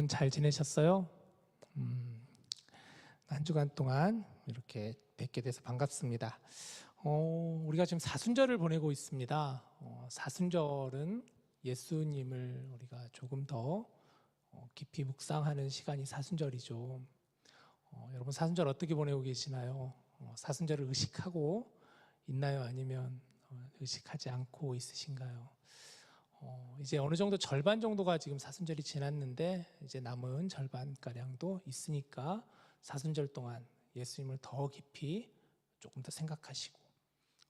여러분 잘 지내셨어요? 한 주간 동안 이렇게 뵙게 돼서 반갑습니다. 우리가 지금 사순절을 보내고 있습니다. 사순절은 예수님을 우리가 조금 더 깊이 묵상하는 시간이 사순절이죠. 여러분 사순절 어떻게 보내고 계시나요? 사순절을 의식하고 있나요? 아니면 의식하지 않고 있으신가요? 이제 어느 정도 절반 정도가 지금 사순절이 지났는데 이제 남은 절반가량도 있으니까 사순절 동안 예수님을 더 깊이 조금 더 생각하시고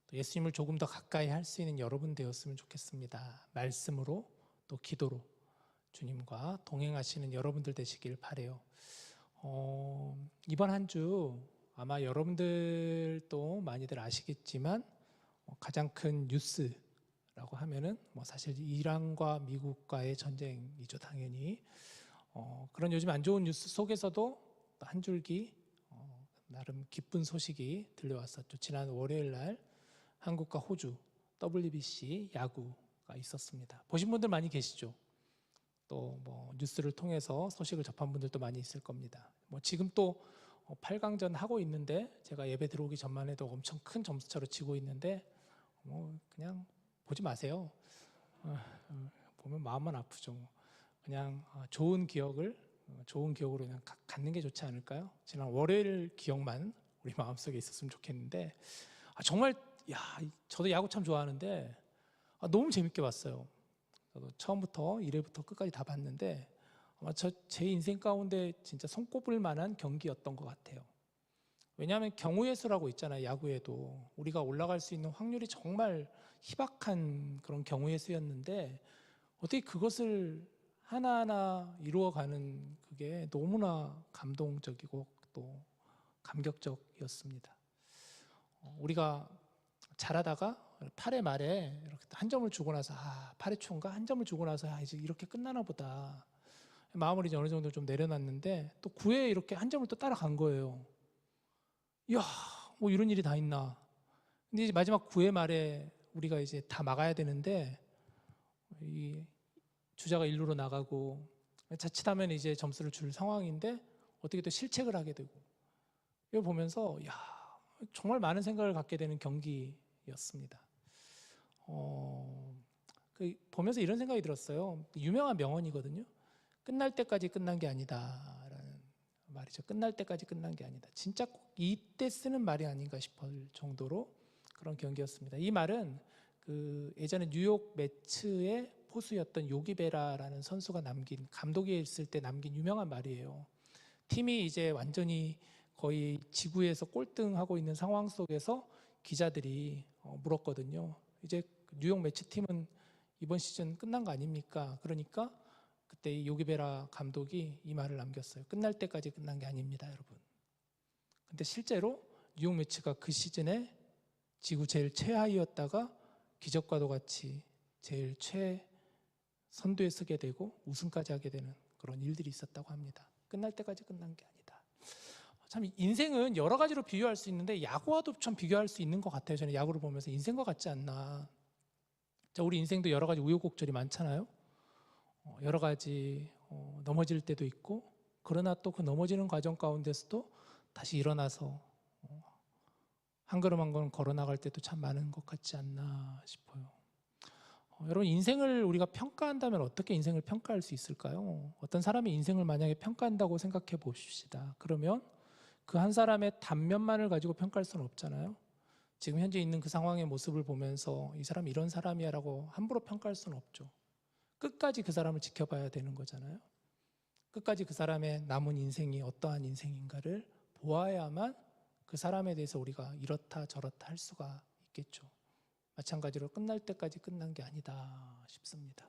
또 예수님을 조금 더 가까이 할 수 있는 여러분 되었으면 좋겠습니다. 말씀으로 또 기도로 주님과 동행하시는 여러분들 되시길 바라요. 이번 한 주 아마 여러분들도 많이들 아시겠지만 가장 큰 뉴스라고 하면은 사실 이란과 미국과의 전쟁이죠, 당연히. 그런 요즘 안 좋은 뉴스 속에서도 한 줄기 나름 기쁜 소식이 들려왔었죠. 지난 월요일 날 한국과 호주 WBC 야구가 있었습니다. 보신 분들 많이 계시죠? 또 뉴스를 통해서 소식을 접한 분들도 많이 있을 겁니다. 지금 또 8강전 하고 있는데 제가 예배 들어오기 전만 해도 엄청 큰 점수차로 지고 있는데 그냥 보지 마세요. 보면 마음만 아프죠. 그냥 좋은 기억으로 그냥 갖는 게 좋지 않을까요? 지난 월요일 기억만 우리 마음속에 있었으면 좋겠는데 정말 저도 야구 참 좋아하는데 너무 재밌게 봤어요. 저도 처음부터 1회부터 끝까지 다 봤는데 아마 제 인생 가운데 진짜 손꼽을 만한 경기였던 것 같아요. 왜냐하면 경우의 수라고 있잖아요. 야구에도 우리가 올라갈 수 있는 확률이 정말 희박한 그런 경우의 수였는데 어떻게 그것을 하나하나 이루어가는 그게 너무나 감동적이고 또 감격적이었습니다. 우리가 잘하다가 8회 말에 이렇게 한 점을 주고 나서 8회 초인가 한 점을 주고 나서 이제 이렇게 끝나나 보다 마음을 이제 어느 정도 좀 내려놨는데 또 9회에 이렇게 한 점을 또 따라간 거예요. 이야, 이런 일이 다 있나. 근데 이제 마지막 9회 말에 우리가 이제 다 막아야 되는데 이 주자가 1루로 나가고 자칫하면 이제 점수를 줄 상황인데 어떻게 또 실책을 하게 되고 이걸 보면서 정말 많은 생각을 갖게 되는 경기였습니다. 보면서 이런 생각이 들었어요. 유명한 명언이거든요. 끝날 때까지 끝난 게 아니다라는 말이죠. 끝날 때까지 끝난 게 아니다. 진짜 꼭 이때 쓰는 말이 아닌가 싶을 정도로 그런 경기였습니다. 이 말은 예전에 뉴욕 매츠의 포수였던 요기 베라라는 선수가 감독이 있을 때 남긴 유명한 말이에요. 팀이 이제 완전히 거의 지구에서 꼴등하고 있는 상황 속에서 기자들이 물었거든요. 이제 뉴욕 매츠 팀은 이번 시즌 끝난 거 아닙니까? 그러니까 그때 이 요기베라 감독이 이 말을 남겼어요. 끝날 때까지 끝난 게 아닙니다, 여러분. 근데 실제로 뉴욕 매츠가 그 시즌에 지구 제일 최하위였다가 기적과도 같이 제일 최선두에 서게 되고 우승까지 하게 되는 그런 일들이 있었다고 합니다. 끝날 때까지 끝난 게 아니다. 참 인생은 여러 가지로 비교할 수 있는데 야구와도 참 비교할 수 있는 것 같아요. 저는 야구를 보면서 인생과 같지 않나. 우리 인생도 여러 가지 우여곡절이 많잖아요. 여러 가지 넘어질 때도 있고 그러나 또 그 넘어지는 과정 가운데서도 다시 일어나서 한 걸음 한 걸음 걸어 나갈 때도 참 많은 것 같지 않나 싶어요. 여러분 인생을 우리가 평가한다면 어떻게 인생을 평가할 수 있을까요? 어떤 사람이 인생을 만약에 평가한다고 생각해 봅시다. 그러면 그 한 사람의 단면만을 가지고 평가할 수는 없잖아요. 지금 현재 있는 그 상황의 모습을 보면서 이 사람이 이런 사람이야 라고 함부로 평가할 수는 없죠. 끝까지 그 사람을 지켜봐야 되는 거잖아요. 끝까지 그 사람의 남은 인생이 어떠한 인생인가를 보아야만 그 사람에 대해서 우리가 이렇다 저렇다 할 수가 있겠죠. 마찬가지로 끝날 때까지 끝난 게 아니다 싶습니다.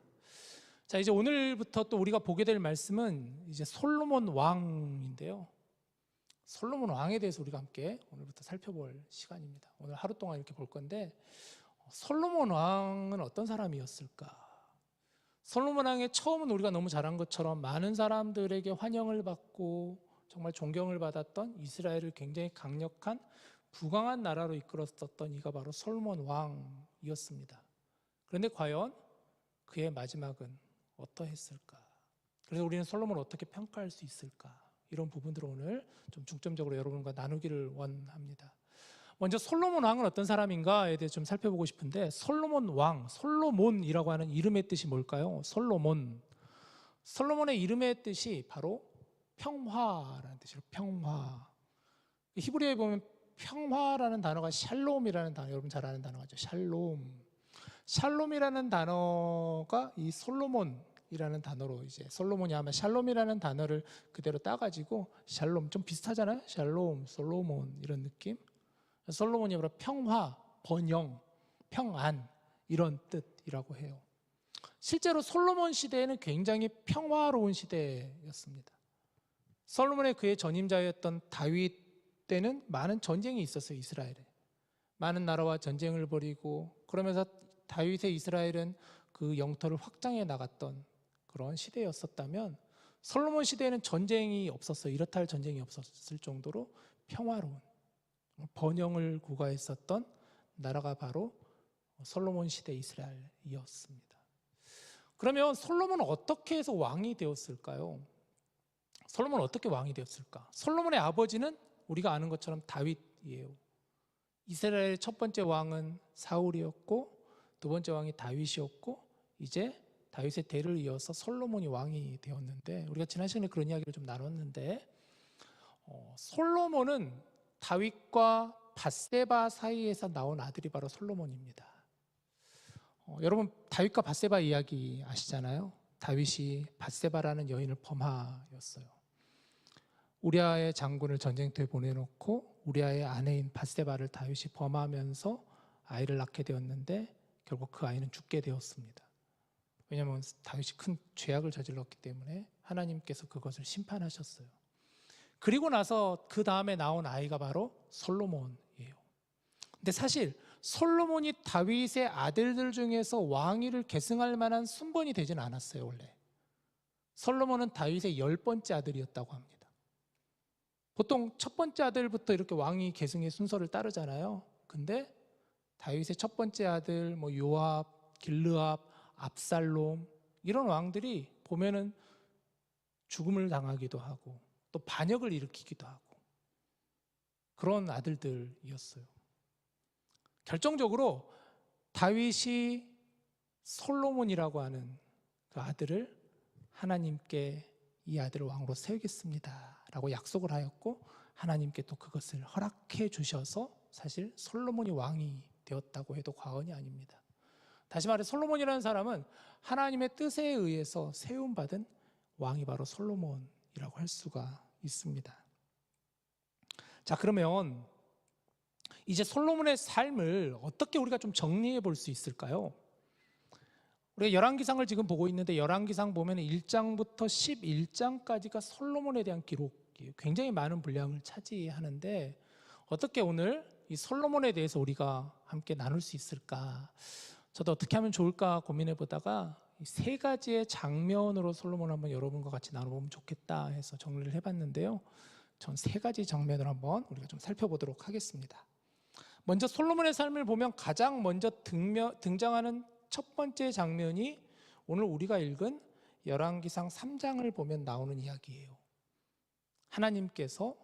자, 이제 오늘부터 또 우리가 보게 될 말씀은 이제 솔로몬 왕인데요. 솔로몬 왕에 대해서 우리가 함께 오늘부터 살펴볼 시간입니다. 오늘 하루 동안 이렇게 볼 건데 솔로몬 왕은 어떤 사람이었을까? 솔로몬 왕의 처음은 우리가 너무 잘한 것처럼 많은 사람들에게 환영을 받고 정말 존경을 받았던 이스라엘을 굉장히 강력한 부강한 나라로 이끌었었던 이가 바로 솔로몬 왕이었습니다. 그런데 과연 그의 마지막은 어떠했을까? 그래서 우리는 솔로몬을 어떻게 평가할 수 있을까? 이런 부분들을 오늘 좀 중점적으로 여러분과 나누기를 원합니다. 먼저 솔로몬 왕은 어떤 사람인가에 대해 좀 살펴보고 싶은데, 솔로몬 왕, 솔로몬이라고 하는 이름의 뜻이 뭘까요? 솔로몬의 이름의 뜻이 바로 평화라는 뜻이에요. 평화. 히브리어에 보면 평화라는 단어가 샬롬이라는 단어, 여러분 잘 아는 단어죠. 샬롬이라는 단어가 이 솔로몬이라는 단어로, 이제 솔로몬이 아마 샬롬이라는 단어를 그대로 따가지고 샬롬, 좀 비슷하잖아요. 샬롬, 솔로몬 이런 느낌. 솔로몬이 바로 평화, 번영, 평안 이런 뜻이라고 해요. 실제로 솔로몬 시대에는 굉장히 평화로운 시대였습니다. 솔로몬의 그의 전임자였던 다윗 때는 많은 전쟁이 있었어요. 이스라엘에 많은 나라와 전쟁을 벌이고, 그러면서 다윗의 이스라엘은 그 영토를 확장해 나갔던 그런 시대였었다면, 솔로몬 시대에는 전쟁이 없었어요. 이렇다 할 전쟁이 없었을 정도로 평화로운 번영을 구가했었던 나라가 바로 솔로몬 시대 이스라엘이었습니다. 그러면 솔로몬은 어떻게 해서 왕이 되었을까요? 솔로몬은 어떻게 왕이 되었을까? 솔로몬의 아버지는 우리가 아는 것처럼 다윗이에요. 이스라엘의 첫 번째 왕은 사울이었고, 두 번째 왕이 다윗이었고, 이제 다윗의 대를 이어서 솔로몬이 왕이 되었는데, 우리가 지난 시간에 그런 이야기를 좀 나눴는데, 솔로몬은 다윗과 밧세바 사이에서 나온 아들이 바로 솔로몬입니다. 여러분 다윗과 밧세바 이야기 아시잖아요. 다윗이 밧세바라는 여인을 범하였어요. 우리아의 장군을 전쟁터에 보내놓고 우리아의 아내인 밧세바를 다윗이 범하면서 아이를 낳게 되었는데, 결국 그 아이는 죽게 되었습니다. 왜냐하면 다윗이 큰 죄악을 저질렀기 때문에 하나님께서 그것을 심판하셨어요. 그리고 나서 그 다음에 나온 아이가 바로 솔로몬이에요. 근데 사실 솔로몬이 다윗의 아들들 중에서 왕위를 계승할 만한 순번이 되진 않았어요. 원래 솔로몬은 다윗의 10번째 아들이었다고 합니다. 보통 첫 번째 아들부터 이렇게 왕위 계승의 순서를 따르잖아요. 근데 다윗의 첫 번째 아들 요압, 길르압, 압살롬 이런 왕들이 보면은 죽음을 당하기도 하고 또 반역을 일으키기도 하고 그런 아들들이었어요. 결정적으로 다윗이 솔로몬이라고 하는 그 아들을 하나님께 이 아들을 왕으로 세우겠습니다 라고 약속을 하였고, 하나님께 또 그것을 허락해 주셔서 사실 솔로몬이 왕이 되었다고 해도 과언이 아닙니다. 다시 말해 솔로몬이라는 사람은 하나님의 뜻에 의해서 세움받은 왕이 바로 솔로몬이라고 할 수가 있습니다. 자, 그러면 이제 솔로몬의 삶을 어떻게 우리가 좀 정리해 볼 수 있을까요? 우리가 열왕기상을 지금 보고 있는데, 열왕기상 보면 1장부터 11장까지가 솔로몬에 대한 기록이에요. 굉장히 많은 분량을 차지하는데, 어떻게 오늘 이 솔로몬에 대해서 우리가 함께 나눌 수 있을까? 저도 어떻게 하면 좋을까 고민해 보다가 이 세 가지의 장면으로 솔로몬을 한번 여러분과 같이 나눠보면 좋겠다 해서 정리를 해봤는데요. 전 세 가지 장면을 한번 우리가 좀 살펴보도록 하겠습니다. 먼저 솔로몬의 삶을 보면 가장 먼저 등장하는 첫 번째 장면이 오늘 우리가 읽은 열왕기상 3장을 보면 나오는 이야기예요. 하나님께서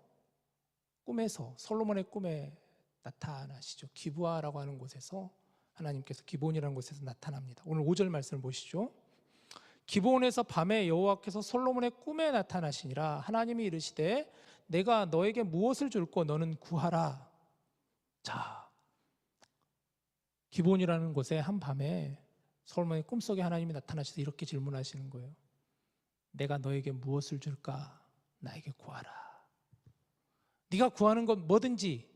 꿈에서 솔로몬의 꿈에 나타나시죠. 기브아라고 하는 곳에서 하나님께서 기브온이라는 곳에서 나타납니다. 오늘 5절 말씀을 보시죠. 기브온에서 밤에 여호와께서 솔로몬의 꿈에 나타나시니라. 하나님이 이르시되 내가 너에게 무엇을 줄고 너는 구하라. 자, 기브온이라는 곳에 한밤에 솔로몬의 꿈속에 하나님이 나타나셔서 이렇게 질문하시는 거예요. 내가 너에게 무엇을 줄까? 나에게 구하라. 네가 구하는 것 뭐든지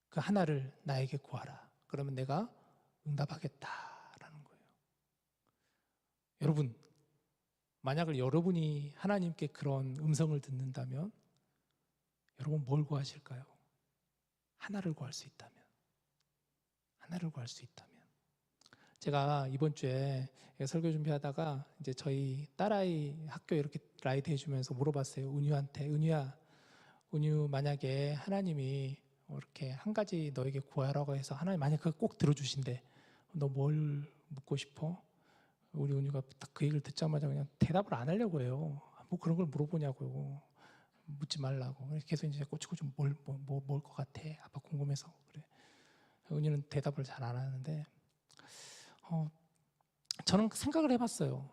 그 하나를 나에게 구하라. 그러면 내가 응답하겠다라는 거예요. 여러분, 만약을 여러분이 하나님께 그런 음성을 듣는다면 여러분 뭘 구하실까요? 하나를 구할 수 있다면, 하나를 구할 수 있다면. 제가 이번 주에 설교 준비하다가 이제 저희 딸아이 학교 이렇게 라이드 해주면서 물어봤어요. 은유한테, 은유 만약에 하나님이 이렇게 한 가지 너에게 구하라고 해서 하나님 만약 그거 꼭 들어주신대, 너 뭘 묻고 싶어? 우리 은유가 딱 그 얘기를 듣자마자 그냥 대답을 안 하려고 해요. 뭐 그런 걸 물어보냐고요. 묻지 말라고. 계속 이제 꼬치꼬치 뭘 것 같아. 아빠 궁금해서 그래. 은유는 대답을 잘 안 하는데 저는 생각을 해봤어요.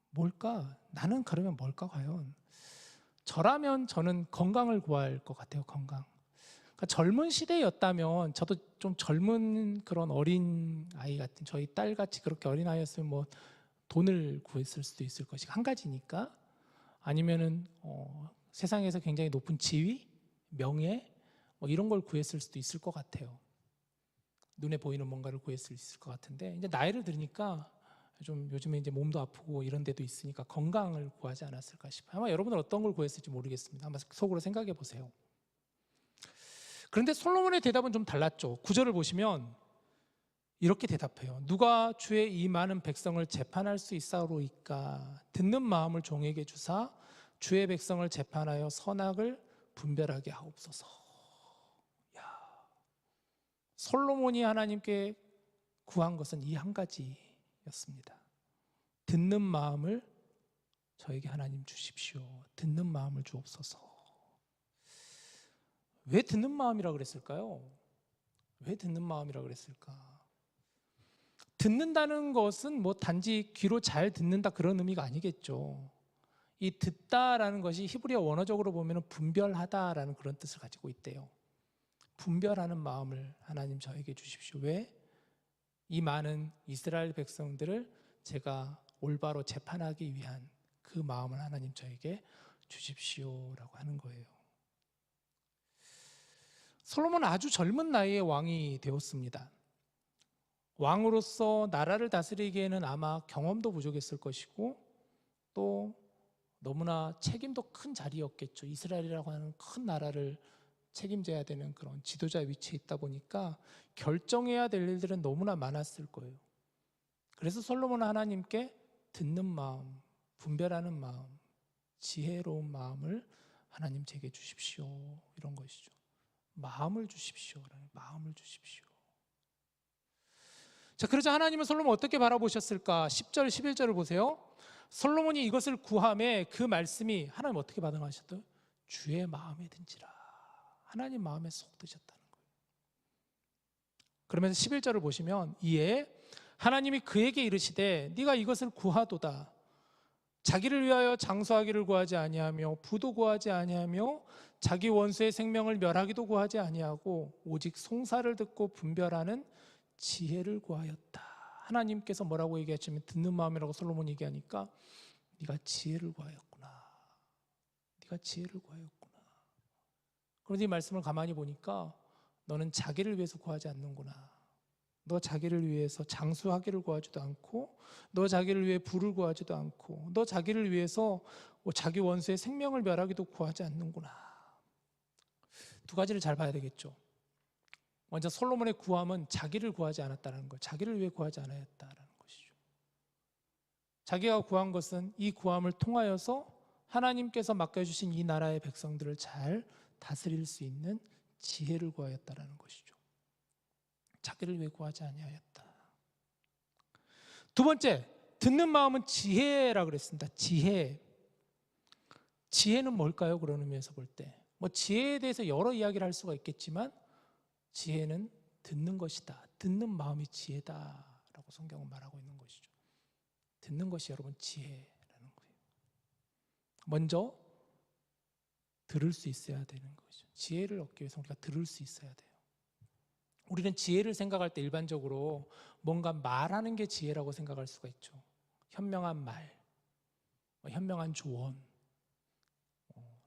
뭘까? 나는 그러면 뭘까 과연? 저라면 저는 건강을 구할 것 같아요. 건강. 그러니까 젊은 시대였다면 저도 좀 젊은 그런 어린 아이 같은 저희 딸 같이 그렇게 어린 아이였으면 뭐 돈을 구했을 수도 있을 것이 한 가지니까 아니면은 세상에서 굉장히 높은 지위, 명예 뭐 이런 걸 구했을 수도 있을 것 같아요. 눈에 보이는 뭔가를 구했을 수 있을 것 같은데 이제 나이를 들으니까 좀 요즘에 이제 몸도 아프고 이런 데도 있으니까 건강을 구하지 않았을까 싶어요. 아마 여러분은 어떤 걸 구했을지 모르겠습니다. 한번 속으로 생각해 보세요. 그런데 솔로몬의 대답은 좀 달랐죠. 9절을 보시면 이렇게 대답해요. 누가 주의 이 많은 백성을 재판할 수 있사오리까? 듣는 마음을 종에게 주사 주의 백성을 재판하여 선악을 분별하게 하옵소서. 야, 솔로몬이 하나님께 구한 것은 이 한 가지였습니다. 듣는 마음을 저에게 하나님 주십시오. 듣는 마음을 주옵소서. 왜 듣는 마음이라 그랬을까요? 왜 듣는 마음이라 그랬을까? 듣는다는 것은 뭐 단지 귀로 잘 듣는다 그런 의미가 아니겠죠. 이 듣다라는 것이 히브리어 원어적으로 보면 분별하다라는 그런 뜻을 가지고 있대요. 분별하는 마음을 하나님 저에게 주십시오. 왜? 이 많은 이스라엘 백성들을 제가 올바로 재판하기 위한 그 마음을 하나님 저에게 주십시오라고 하는 거예요. 솔로몬은 아주 젊은 나이에 왕이 되었습니다. 왕으로서 나라를 다스리기에는 아마 경험도 부족했을 것이고 또 너무나 책임도 큰 자리였겠죠. 이스라엘이라고 하는 큰 나라를 책임져야 되는 그런 지도자 위치에 있다 보니까 결정해야 될 일들은 너무나 많았을 거예요. 그래서 솔로몬은 하나님께 듣는 마음, 분별하는 마음, 지혜로운 마음을 하나님 제게 주십시오. 이런 것이죠. 마음을 주십시오. 마음을 주십시오. 자, 그러자 하나님은 솔로몬 어떻게 바라보셨을까? 10절, 11절을 보세요. 솔로몬이 이것을 구함에 그 말씀이 하나님 어떻게 반응하셨어요? 주의 마음에 든지라. 하나님 마음에 쏙 드셨다는 거예요. 그러면서 11절을 보시면 이에 하나님이 그에게 이르시되 네가 이것을 구하도다. 자기를 위하여 장수하기를 구하지 아니하며 부도 구하지 아니하며 자기 원수의 생명을 멸하기도 구하지 아니하고 오직 송사를 듣고 분별하는 지혜를 구하였다. 하나님께서 뭐라고 얘기하시면 듣는 마음이라고 솔로몬이 얘기하니까 네가 지혜를 구하였구나. 네가 지혜를 구하였구나. 그런데 이 말씀을 가만히 보니까 너는 자기를 위해서 구하지 않는구나. 너 자기를 위해서 장수하기를 구하지도 않고 너 자기를 위해 부를 구하지도 않고 너 자기를 위해서 자기 원수의 생명을 멸하기도 구하지 않는구나. 두 가지를 잘 봐야 되겠죠. 먼저 솔로몬의 구함은 자기를 구하지 않았다는 것, 자기를 위해 구하지 않았다는 것이죠. 자기가 구한 것은 이 구함을 통하여서 하나님께서 맡겨주신 이 나라의 백성들을 잘 다스릴 수 있는 지혜를 구하였다는 것이죠. 자기를 위해 구하지 아니하였다. 두 번째, 듣는 마음은 지혜라 그랬습니다. 지혜. 지혜는 뭘까요? 그런 의미에서 볼 때. 뭐 지혜에 대해서 여러 이야기를 할 수가 있겠지만 지혜는 듣는 것이다. 듣는 마음이 지혜다라고 성경은 말하고 있는 것이죠. 듣는 것이 여러분 지혜라는 거예요. 먼저 들을 수 있어야 되는 거죠. 지혜를 얻기 위해서 우리가 들을 수 있어야 돼요. 우리는 지혜를 생각할 때 일반적으로 뭔가 말하는 게 지혜라고 생각할 수가 있죠. 현명한 말, 현명한 조언,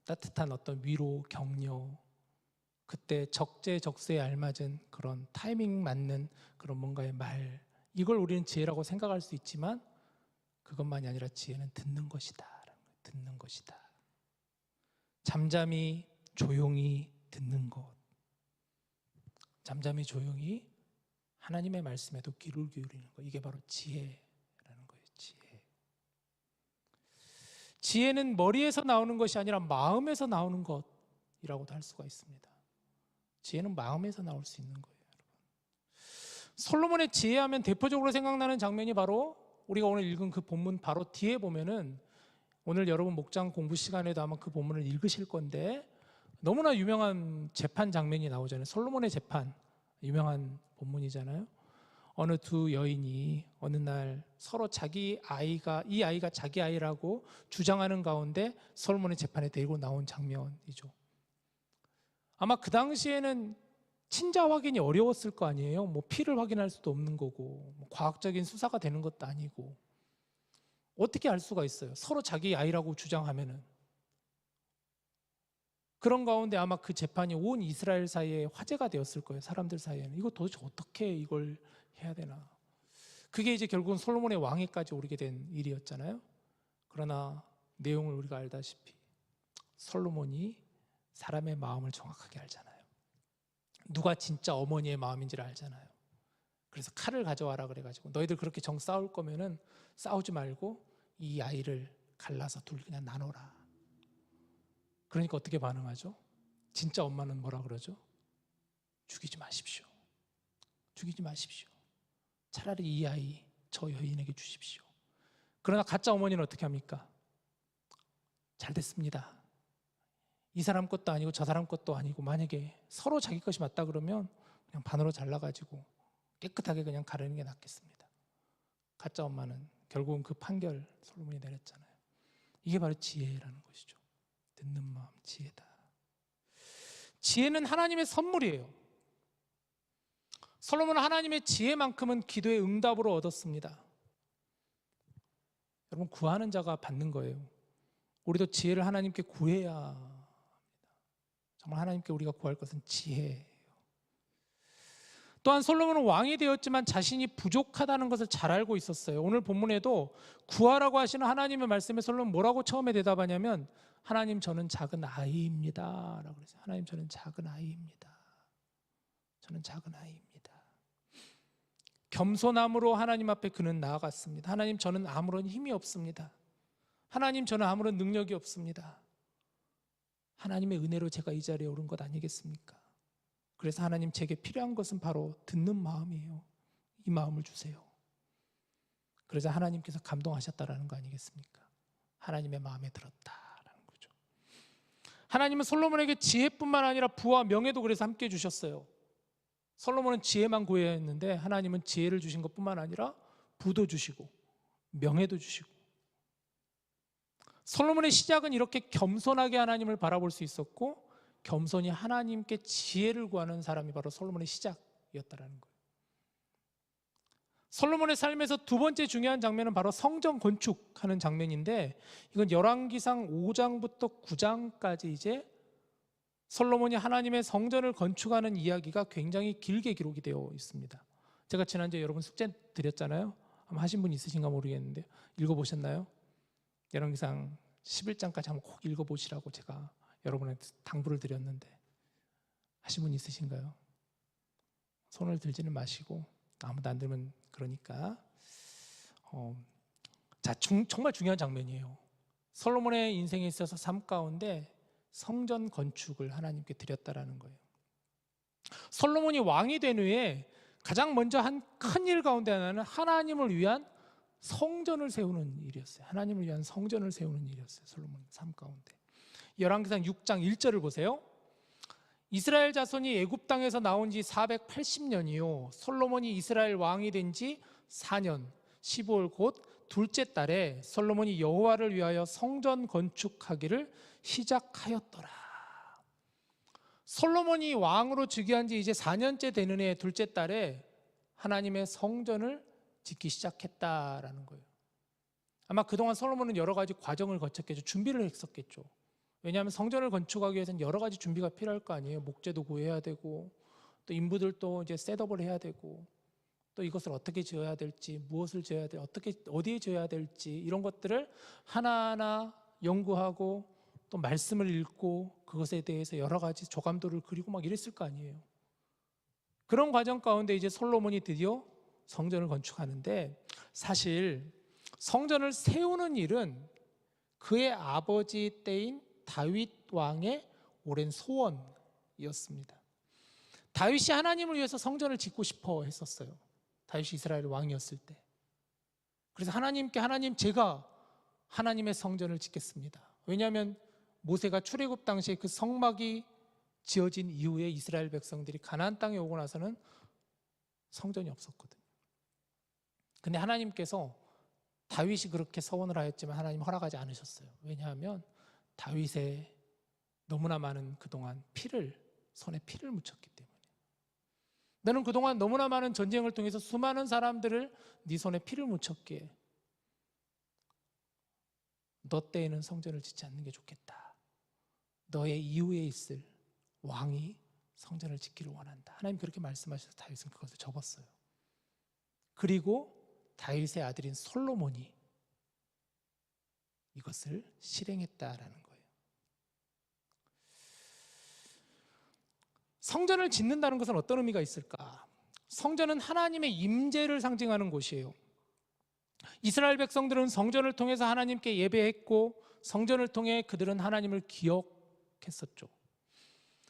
따뜻한 어떤 위로, 격려, 그때 적재적소에 알맞은 그런 타이밍 맞는 그런 뭔가의 말, 이걸 우리는 지혜라고 생각할 수 있지만 그것만이 아니라 지혜는 듣는 것이다. 듣는 것이다. 잠잠히 조용히 듣는 것, 잠잠히 조용히 하나님의 말씀에도 귀를 기울이는 것, 이게 바로 지혜라는 거예요. 지혜. 지혜는 머리에서 나오는 것이 아니라 마음에서 나오는 것이라고도 할 수가 있습니다. 지혜는 마음에서 나올 수 있는 거예요, 여러분. 솔로몬의 지혜하면 대표적으로 생각나는 장면이 바로 우리가 오늘 읽은 그 본문 바로 뒤에 보면은 오늘 여러분 목장 공부 시간에도 아마 그 본문을 읽으실 건데 너무나 유명한 재판 장면이 나오잖아요. 솔로몬의 재판, 유명한 본문이잖아요. 어느 두 여인이 어느 날 서로 자기 아이가 이 아이가 자기 아이라고 주장하는 가운데 솔로몬의 재판에 데리고 나온 장면이죠. 아마 그 당시에는 친자 확인이 어려웠을 거 아니에요. 뭐 피를 확인할 수도 없는 거고 뭐 과학적인 수사가 되는 것도 아니고 어떻게 알 수가 있어요? 서로 자기 아이라고 주장하면은. 그런 가운데 아마 그 재판이 온 이스라엘 사이에 화제가 되었을 거예요. 사람들 사이에는. 이거 도대체 어떻게 이걸 해야 되나. 그게 이제 결국은 솔로몬의 왕위까지 오르게 된 일이었잖아요. 그러나 내용을 우리가 알다시피 솔로몬이 사람의 마음을 정확하게 알잖아요. 누가 진짜 어머니의 마음인지를 알잖아요. 그래서 칼을 가져와라 그래가지고 너희들 그렇게 정 싸울 거면은 싸우지 말고 이 아이를 갈라서 둘 그냥 나눠라. 그러니까 어떻게 반응하죠? 진짜 엄마는 뭐라 그러죠? 죽이지 마십시오. 죽이지 마십시오. 차라리 이 아이 저 여인에게 주십시오. 그러나 가짜 어머니는 어떻게 합니까? 잘 됐습니다. 이 사람 것도 아니고 저 사람 것도 아니고 만약에 서로 자기 것이 맞다 그러면 그냥 반으로 잘라가지고 깨끗하게 그냥 가르는 게 낫겠습니다. 가짜 엄마는 결국은 그 판결 솔로몬이 내렸잖아요. 이게 바로 지혜라는 것이죠. 듣는 마음, 지혜다. 지혜는 하나님의 선물이에요. 솔로몬은 하나님의 지혜만큼은 기도의 응답으로 얻었습니다. 여러분, 구하는 자가 받는 거예요. 우리도 지혜를 하나님께 구해야 합니다. 정말 하나님께 우리가 구할 것은 지혜예요. 또한 솔로몬은 왕이 되었지만 자신이 부족하다는 것을 잘 알고 있었어요. 오늘 본문에도 구하라고 하시는 하나님의 말씀에 솔로몬은 뭐라고 처음에 대답하냐면 하나님 저는 작은 아이입니다 라고 그랬어요. 하나님 저는 작은 아이입니다. 저는 작은 아이입니다. 겸손함으로 하나님 앞에 그는 나아갔습니다. 하나님 저는 아무런 힘이 없습니다. 하나님 저는 아무런 능력이 없습니다. 하나님의 은혜로 제가 이 자리에 오른 것 아니겠습니까? 그래서 하나님 제게 필요한 것은 바로 듣는 마음이에요. 이 마음을 주세요. 그래서 하나님께서 감동하셨다라는 거 아니겠습니까? 하나님의 마음에 들었다라는 거죠. 하나님은 솔로몬에게 지혜뿐만 아니라 부와 명예도 그래서 함께 주셨어요. 솔로몬은 지혜만 구해야 했는데 하나님은 지혜를 주신 것뿐만 아니라 부도 주시고 명예도 주시고. 솔로몬의 시작은 이렇게 겸손하게 하나님을 바라볼 수 있었고 겸손히 하나님께 지혜를 구하는 사람이 바로 솔로몬의 시작이었다는 거예요. 솔로몬의 삶에서 두 번째 중요한 장면은 바로 성전 건축하는 장면인데 이건 열왕기상 5장부터 9장까지 이제 솔로몬이 하나님의 성전을 건축하는 이야기가 굉장히 길게 기록이 되어 있습니다. 제가 지난주에 여러분 숙제 드렸잖아요. 아마 하신 분 있으신가 모르겠는데 읽어보셨나요? 열왕기상 11장까지 한번 꼭 읽어보시라고 제가 여러분한테 당부를 드렸는데 하신 분 있으신가요? 손을 들지는 마시고 아무도 안 들면 그러니까 정말 중요한 장면이에요. 솔로몬의 인생에 있어서 삶 가운데 성전 건축을 하나님께 드렸다라는 거예요. 솔로몬이 왕이 된 후에 가장 먼저 한 큰 일 가운데 하나는 하나님을 위한 성전을 세우는 일이었어요. 하나님을 위한 성전을 세우는 일이었어요. 솔로몬 삶 가운데. 열왕기상 6장 1절을 보세요. 이스라엘 자손이 애굽 땅에서 나온 지 480년이요 솔로몬이 이스라엘 왕이 된 지 4년 15월 곧 둘째 달에 솔로몬이 여호와를 위하여 성전 건축하기를 시작하였더라. 솔로몬이 왕으로 즉위한 지 이제 4년째 되는 해 둘째 달에 하나님의 성전을 짓기 시작했다라는 거예요. 아마 그동안 솔로몬은 여러 가지 과정을 거쳤겠죠. 준비를 했었겠죠. 왜냐하면 성전을 건축하기 위해서는 여러 가지 준비가 필요할 거 아니에요. 목재도 구해야 되고 또 인부들도 이제 셋업을 해야 되고 또 이것을 어떻게 지어야 될지 무엇을 지어야 될 어디에 지어야 될지 이런 것들을 하나하나 연구하고 또 말씀을 읽고 그것에 대해서 여러 가지 조감도를 그리고 막 이랬을 거 아니에요. 그런 과정 가운데 이제 솔로몬이 드디어 성전을 건축하는데 사실 성전을 세우는 일은 그의 아버지 때인 다윗 왕의 오랜 소원이었습니다. 다윗이 하나님을 위해서 성전을 짓고 싶어 했었어요. 다윗이 이스라엘 왕이었을 때. 그래서 하나님께 제가 하나님의 성전을 짓겠습니다. 왜냐하면 모세가 출애굽 당시에 그 성막이 지어진 이후에 이스라엘 백성들이 가나안 땅에 오고 나서는 성전이 없었거든요. 근데 하나님께서 다윗이 그렇게 서원을 하였지만 하나님 허락하지 않으셨어요. 왜냐하면 다윗의 너무나 많은 그동안 손에 피를 묻혔기 때문에. 너는 그동안 너무나 많은 전쟁을 통해서 수많은 사람들을 네 손에 피를 묻혔기에 너 때에는 성전을 짓지 않는 게 좋겠다. 너의 이후에 있을 왕이 성전을 짓기를 원한다. 하나님 그렇게 말씀하셔서 다윗은 그것을 접었어요. 그리고 다윗의 아들인 솔로몬이 이것을 실행했다라는 거예요. 성전을 짓는다는 것은 어떤 의미가 있을까? 성전은 하나님의 임재를 상징하는 곳이에요. 이스라엘 백성들은 성전을 통해서 하나님께 예배했고 성전을 통해 그들은 하나님을 기억했었죠.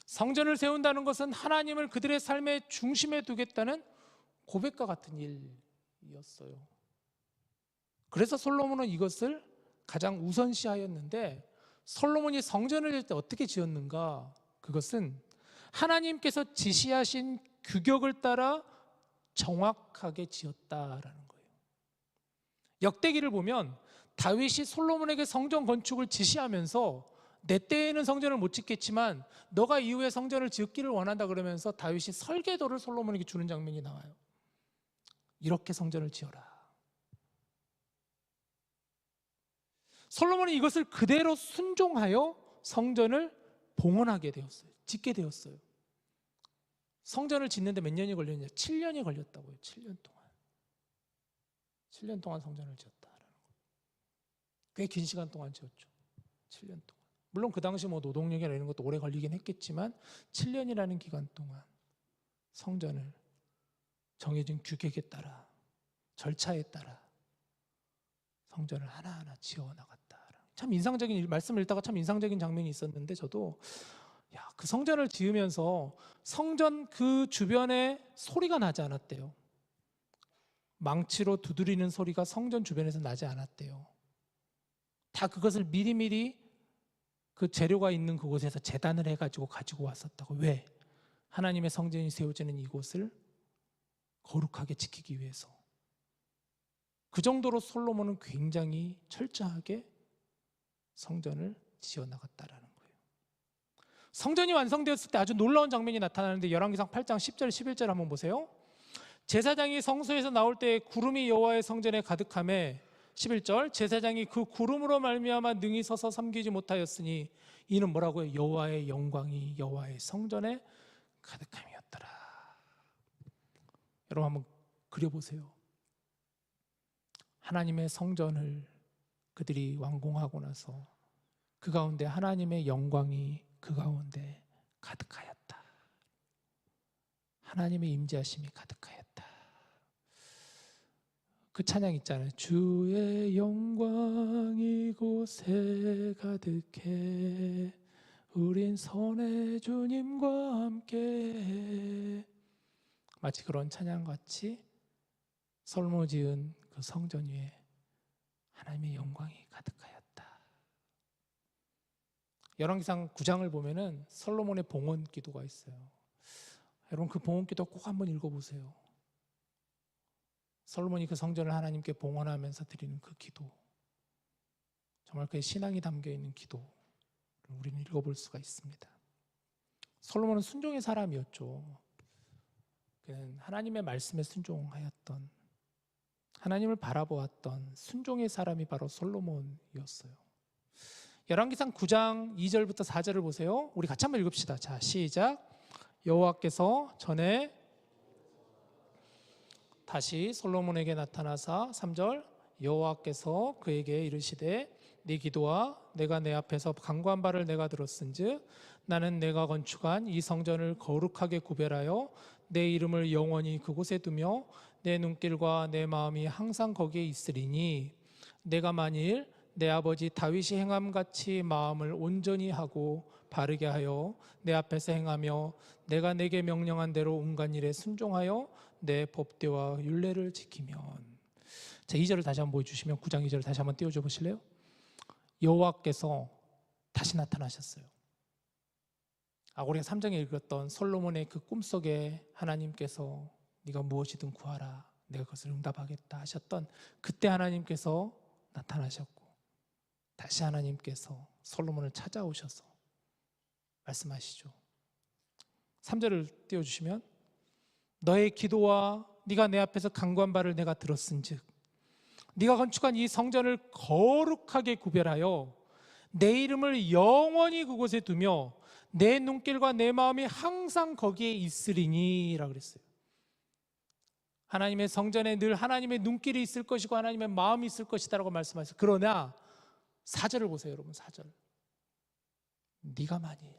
성전을 세운다는 것은 하나님을 그들의 삶의 중심에 두겠다는 고백과 같은 일이었어요. 그래서 솔로몬은 이것을 가장 우선시하였는데, 솔로몬이 성전을 질 때 어떻게 지었는가? 그것은 하나님께서 지시하신 규격을 따라 정확하게 지었다라는 거예요. 역대기를 보면 다윗이 솔로몬에게 성전 건축을 지시하면서 내 때에는 성전을 못 짓겠지만 너가 이후에 성전을 지었기를 원한다 그러면서 다윗이 설계도를 솔로몬에게 주는 장면이 나와요. 이렇게 성전을 지어라. 솔로몬이 이것을 그대로 순종하여 성전을 봉헌하게 되었어요. 짓게 되었어요. 성전을 짓는데 몇 년이 걸렸냐? 7년이 걸렸다고요. 7년 동안. 7년 동안 성전을 지었다라는 거예요. 꽤 긴 시간 동안 지었죠. 7년 동안. 물론 그 당시 노동력이나 이런 것도 오래 걸리긴 했겠지만 7년이라는 기간 동안 성전을 정해진 규격에 따라, 절차에 따라 성전을 하나하나 지어나갔다. 참 인상적인, 말씀을 읽다가 참 인상적인 장면이 있었는데, 저도 그 성전을 지으면서 성전 그 주변에 소리가 나지 않았대요. 망치로 두드리는 소리가 성전 주변에서 나지 않았대요. 다 그것을 미리미리 그 재료가 있는 그곳에서 제단을 해가지고 가지고 왔었다고. 왜? 하나님의 성전이 세워지는 이곳을 거룩하게 지키기 위해서. 그 정도로 솔로몬은 굉장히 철저하게 성전을 지어나갔다라는 거예요. 성전이 완성되었을 때 아주 놀라운 장면이 나타나는데, 열왕기상 8장 10절 11절 한번 보세요. 제사장이 성소에서 나올 때 구름이 여호와의 성전에 가득하매, 11절, 제사장이 그 구름으로 말미암아 능히 서서 섬기지 못하였으니 이는 뭐라고요? 여호와의 영광이 여호와의 성전에 가득함이었더라. 여러분 한번 그려보세요. 하나님의 성전을 그들이 완공하고 나서 그 가운데 하나님의 영광이 그 가운데 가득하였다. 하나님의 임재하심이 가득하였다. 그 찬양 있잖아요. 주의 영광이 이곳에 가득해 우린 선의 주님과 함께. 마치 그런 찬양같이 솔로몬이 지은 그 성전 위에 하나님의 영광이 가득하였다. 열왕기상 9장을 보면은 솔로몬의 봉헌 기도가 있어요. 여러분 그 봉헌 기도 꼭 한번 읽어보세요. 솔로몬이 그 성전을 하나님께 봉헌하면서 드리는 그 기도, 정말 그의 신앙이 담겨있는 기도를 우리는 읽어볼 수가 있습니다. 솔로몬은 순종의 사람이었죠. 그는 하나님의 말씀에 순종하였던, 하나님을 바라보았던 순종의 사람이 바로 솔로몬이었어요. 열왕기상 9장 2절부터 4절을 보세요. 우리 같이 한번 읽읍시다. 자, 시작. 여호와께서 전에 다시 솔로몬에게 나타나사, 3절, 여호와께서 그에게 이르시되 네 기도와 내가 내 앞에서 간구한 바를 내가 들었은즉 나는 내가 건축한 이 성전을 거룩하게 구별하여 내 이름을 영원히 그곳에 두며 내 눈길과 내 마음이 항상 거기에 있으리니 내가 만일 내 아버지 다윗이 행함같이 마음을 온전히 하고 바르게 하여 내 앞에서 행하며 내가 내게 명령한 대로 온갖 일에 순종하여 내 법궤와 율례를 지키면. 자, 2절을 다시 한번 보여주시면 9장 2절을 다시 한번 띄워줘 보실래요? 여호와께서 다시 나타나셨어요. 우리가 3장에 읽었던 솔로몬의 그 꿈속에 하나님께서 네가 무엇이든 구하라 내가 그것을 응답하겠다 하셨던 그때 하나님께서 나타나셨고 다시 하나님께서 솔로몬을 찾아오셔서 말씀하시죠. 3절을 띄워주시면 너의 기도와 네가 내 앞에서 간구한 바를 내가 들었은즉 네가 건축한 이 성전을 거룩하게 구별하여 내 이름을 영원히 그곳에 두며 내 눈길과 내 마음이 항상 거기에 있으리니 라고 그랬어요. 하나님의 성전에 늘 하나님의 눈길이 있을 것이고 하나님의 마음이 있을 것이다 라고 말씀하셨어요. 그러나 4절을 보세요 여러분. 4절 네가 만일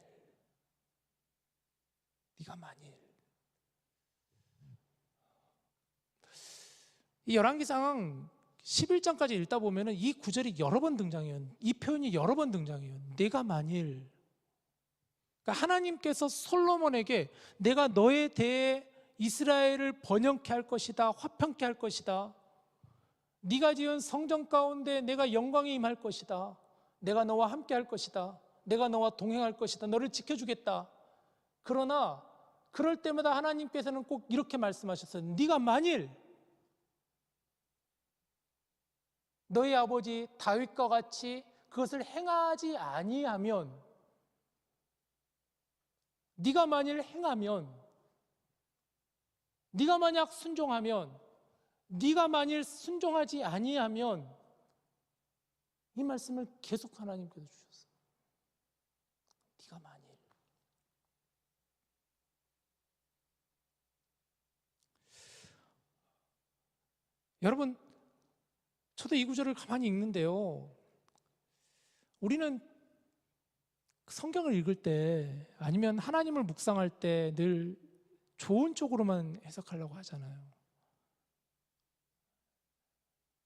이 열왕기상 11장까지 읽다 보면 이 구절이 여러 번 등장해요. 이 표현이 여러 번 등장해요. 네가 만일. 그러니까 하나님께서 솔로몬에게 내가 너에 대해 이스라엘을 번영케 할 것이다, 화평케 할 것이다, 네가 지은 성전 가운데 내가 영광이 임할 것이다, 내가 너와 함께 할 것이다, 내가 너와 동행할 것이다, 너를 지켜주겠다. 그러나 그럴 때마다 하나님께서는 꼭 이렇게 말씀하셨어요. 네가 만일 너희 아버지 다윗과 같이 그것을 행하지 아니하면, 네가 만일 행하면, 네가 만약 순종하면, 네가 만일 순종하지 아니하면, 이 말씀을 계속 하나님께서 주셨어요. 네가 만일. 여러분, 저도 이 구절을 가만히 읽는데요, 우리는 성경을 읽을 때 아니면 하나님을 묵상할 때 늘 좋은 쪽으로만 해석하려고 하잖아요.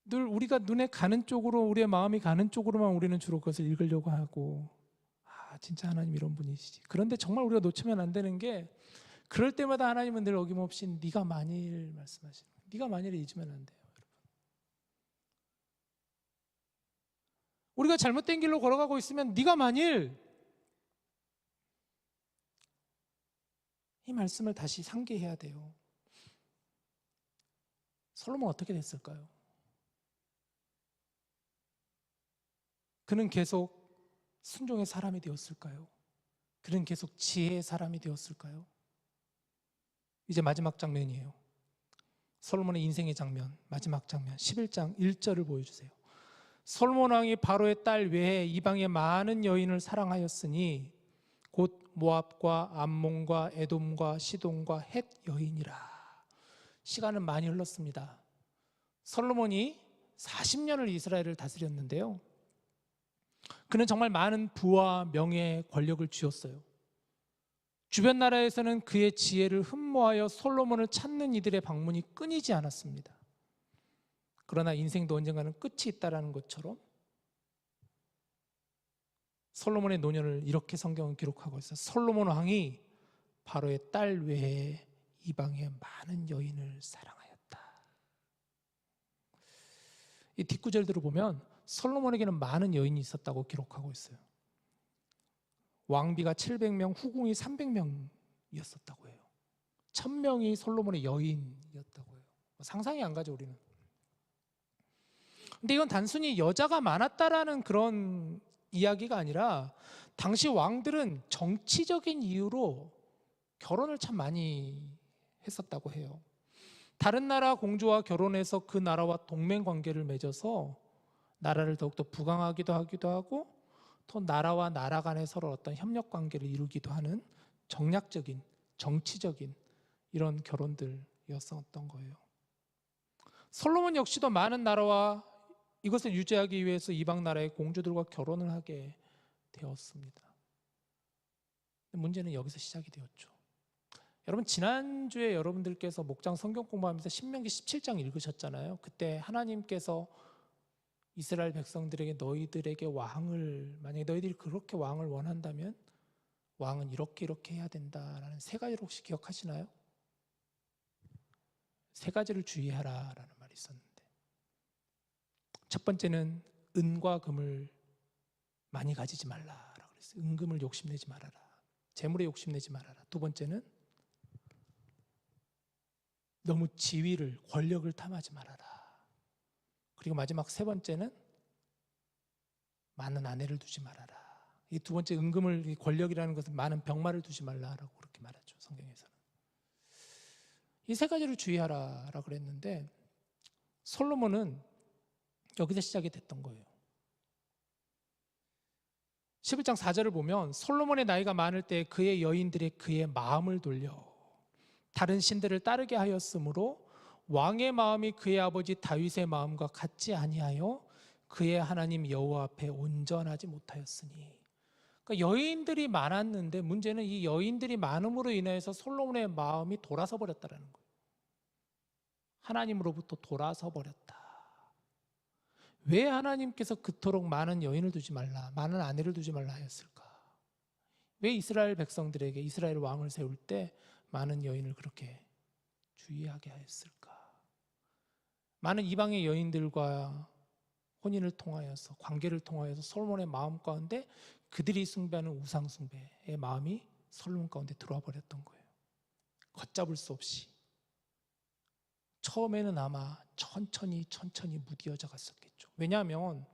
늘 우리가 눈에 가는 쪽으로, 우리의 마음이 가는 쪽으로만 우리는 주로 그것을 읽으려고 하고, 진짜 하나님 이런 분이시지. 그런데 정말 우리가 놓치면 안 되는 게, 그럴 때마다 하나님은 늘 어김없이 네가 만일 말씀하시는 거예요. 네가 만일을 잊으면 안 돼요. 우리가 잘못된 길로 걸어가고 있으면 네가 만일, 이 말씀을 다시 상기해야 돼요. 솔로몬 어떻게 됐을까요? 그는 계속 순종의 사람이 되었을까요? 그는 계속 지혜의 사람이 되었을까요? 이제 마지막 장면이에요. 솔로몬의 인생의 장면, 마지막 장면 11장 1절을 보여주세요. 솔로몬 왕이 바로의 딸 외에 이방의 많은 여인을 사랑하였으니 곧 모압과 암몬과 에돔과 시돈과 헷 여인이라. 시간은 많이 흘렀습니다. 솔로몬이 40년을 이스라엘을 다스렸는데요, 그는 정말 많은 부와 명예, 권력을 쥐었어요. 주변 나라에서는 그의 지혜를 흠모하여 솔로몬을 찾는 이들의 방문이 끊이지 않았습니다. 그러나 인생도 언젠가는 끝이 있다는 것처럼 솔로몬의 노년을 이렇게 성경은 기록하고 있어요. 솔로몬 왕이 바로의 딸 외에 이방의 많은 여인을 사랑하였다. 이 뒷구절들을 보면 솔로몬에게는 많은 여인이 있었다고 기록하고 있어요. 왕비가 700명, 후궁이 300명이었었다고 해요. 1000명이 솔로몬의 여인이었다고 해요. 상상이 안 가죠, 우리는. 근데 이건 단순히 여자가 많았다라는 그런 이야기가 아니라, 당시 왕들은 정치적인 이유로 결혼을 참 많이 했었다고 해요. 다른 나라 공주와 결혼해서 그 나라와 동맹 관계를 맺어서 나라를 더욱더 부강하기도 하기도 하고, 또 나라와 나라 간에 서로 어떤 협력 관계를 이루기도 하는 정략적인, 정치적인 이런 결혼들이었었던 거예요. 솔로몬 역시도 많은 나라와 이것을 유지하기 위해서 이방 나라의 공주들과 결혼을 하게 되었습니다. 문제는 여기서 시작이 되었죠. 여러분, 지난주에 여러분들께서 목장 성경 공부하면서 신명기 17장 읽으셨잖아요. 그때 하나님께서 이스라엘 백성들에게 너희들에게 왕을, 만약에 너희들이 그렇게 왕을 원한다면 왕은 이렇게 해야 된다라는 세 가지를 혹시 기억하시나요? 세 가지를 주의하라 라는 말이 있었는데, 첫 번째는 은과 금을 많이 가지지 말라라고 그랬어요. 은금을 욕심내지 말아라. 재물에 욕심내지 말아라. 두 번째는 너무 지위를, 권력을 탐하지 말아라. 그리고 마지막 세 번째는 많은 아내를 두지 말아라. 이 두 번째 은금을, 권력이라는 것은 많은 병마를 두지 말라라고 그렇게 말하죠, 성경에서는. 이 세 가지를 주의하라라고 그랬는데 솔로몬은 여기서 시작이 됐던 거예요. 11장 4절을 보면 솔로몬의 나이가 많을 때 그의 여인들이 그의 마음을 돌려 다른 신들을 따르게 하였으므로 왕의 마음이 그의 아버지 다윗의 마음과 같지 아니하여 그의 하나님 여호와 앞에 온전하지 못하였으니. 그러니까 여인들이 많았는데 문제는 이 여인들이 많음으로 인해서 솔로몬의 마음이 돌아서 버렸다는 거예요. 하나님으로부터 돌아서 버렸다. 왜 하나님께서 그토록 많은 여인을 두지 말라, 많은 아내를 두지 말라 하였을까? 왜 이스라엘 백성들에게 이스라엘 왕을 세울 때 많은 여인을 그렇게 주의하게 하였을까? 많은 이방의 여인들과 혼인을 통하여서, 관계를 통하여서 솔로몬의 마음 가운데 그들이 숭배하는 우상 숭배의 마음이 솔로몬 가운데 들어와 버렸던 거예요. 걷잡을 수 없이. 처음에는 아마 천천히 무디어져 갔었겠죠. 왜냐하면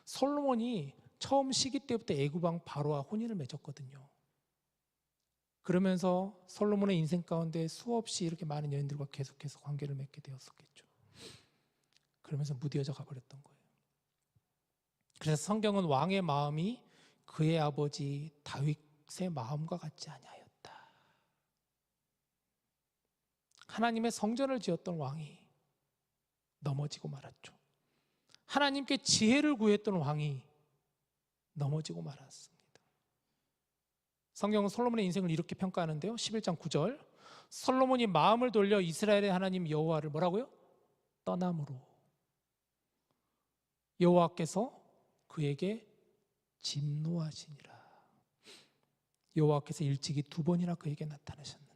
솔로몬이 처음 시기 때부터 애굽왕 바로와 혼인을 맺었거든요. 그러면서 솔로몬의 인생 가운데 수없이 이렇게 많은 여인들과 계속해서 관계를 맺게 되었었겠죠. 그러면서 무디어져 가버렸던 거예요. 그래서 성경은 왕의 마음이 그의 아버지 다윗의 마음과 같지 아니하였다. 하나님의 성전을 지었던 왕이 넘어지고 말았죠. 하나님께 지혜를 구했던 왕이 넘어지고 말았습니다. 성경은 솔로몬의 인생을 이렇게 평가하는데요. 11장 9절 솔로몬이 마음을 돌려 이스라엘의 하나님 여호와를 뭐라고요? 떠남으로 여호와께서 그에게 진노하시니라. 여호와께서 일찍이 두 번이나 그에게 나타나셨는데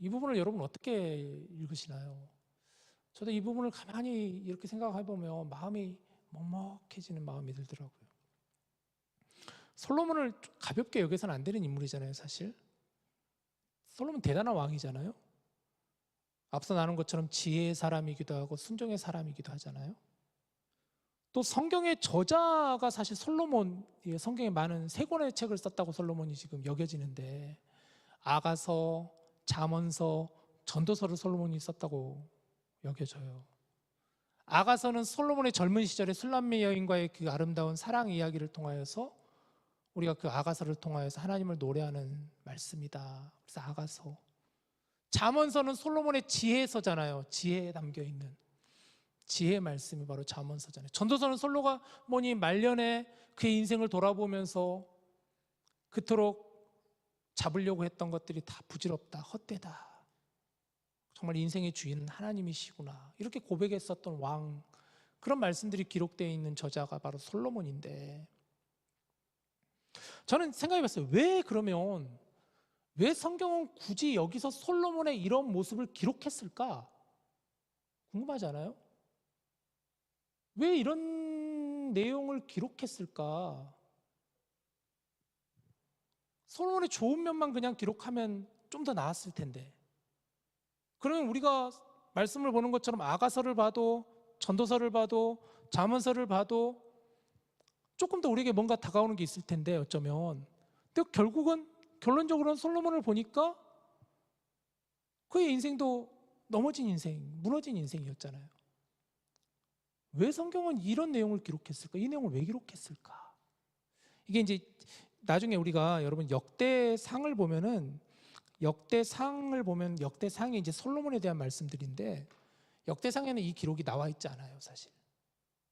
이 부분을 여러분 어떻게 읽으시나요? 저도 이 부분을 가만히 이렇게 생각해보면 마음이 먹먹해지는 마음이 들더라고요. 솔로몬을 가볍게 여겨서는 안 되는 인물이잖아요, 사실. 솔로몬 대단한 왕이잖아요. 앞서 나눈 것처럼 지혜의 사람이기도 하고 순종의 사람이기도 하잖아요. 또 성경의 저자가 사실 솔로몬, 성경에 많은 세 권의 책을 썼다고 솔로몬이 지금 여겨지는데 아가서, 잠언서, 전도서를 솔로몬이 썼다고 여겨져요. 아가서는 솔로몬의 젊은 시절에 술람미 여인과의 그 아름다운 사랑 이야기를 통하여서 우리가 그 아가서를 통하여서 하나님을 노래하는 말씀이다. 그래서 아가서. 잠언서는 솔로몬의 지혜서잖아요. 지혜에 담겨있는 지혜의 말씀이 바로 잠언서잖아요. 전도서는 솔로몬이 말년에 그의 인생을 돌아보면서 그토록 잡으려고 했던 것들이 다 부질없다, 헛되다. 정말 인생의 주인은 하나님이시구나. 이렇게 고백했었던 왕, 그런 말씀들이 기록되어 있는 저자가 바로 솔로몬인데 저는 생각해봤어요. 왜 성경은 굳이 여기서 솔로몬의 이런 모습을 기록했을까? 궁금하지 않아요? 왜 이런 내용을 기록했을까? 솔로몬의 좋은 면만 그냥 기록하면 좀 더 나았을 텐데. 그러면 우리가 말씀을 보는 것처럼 아가서를 봐도 전도서를 봐도 잠언서를 봐도 조금 더 우리에게 뭔가 다가오는 게 있을 텐데 어쩌면. 근데 결론적으로는 솔로몬을 보니까 그의 인생도 넘어진 인생, 무너진 인생이었잖아요. 왜 성경은 이런 내용을 기록했을까? 이 내용을 왜 기록했을까? 이게 이제 나중에 우리가 여러분 역대상을 보면 역대상이 이제 솔로몬에 대한 말씀들인데 역대상에는 이 기록이 나와 있지 않아요, 사실.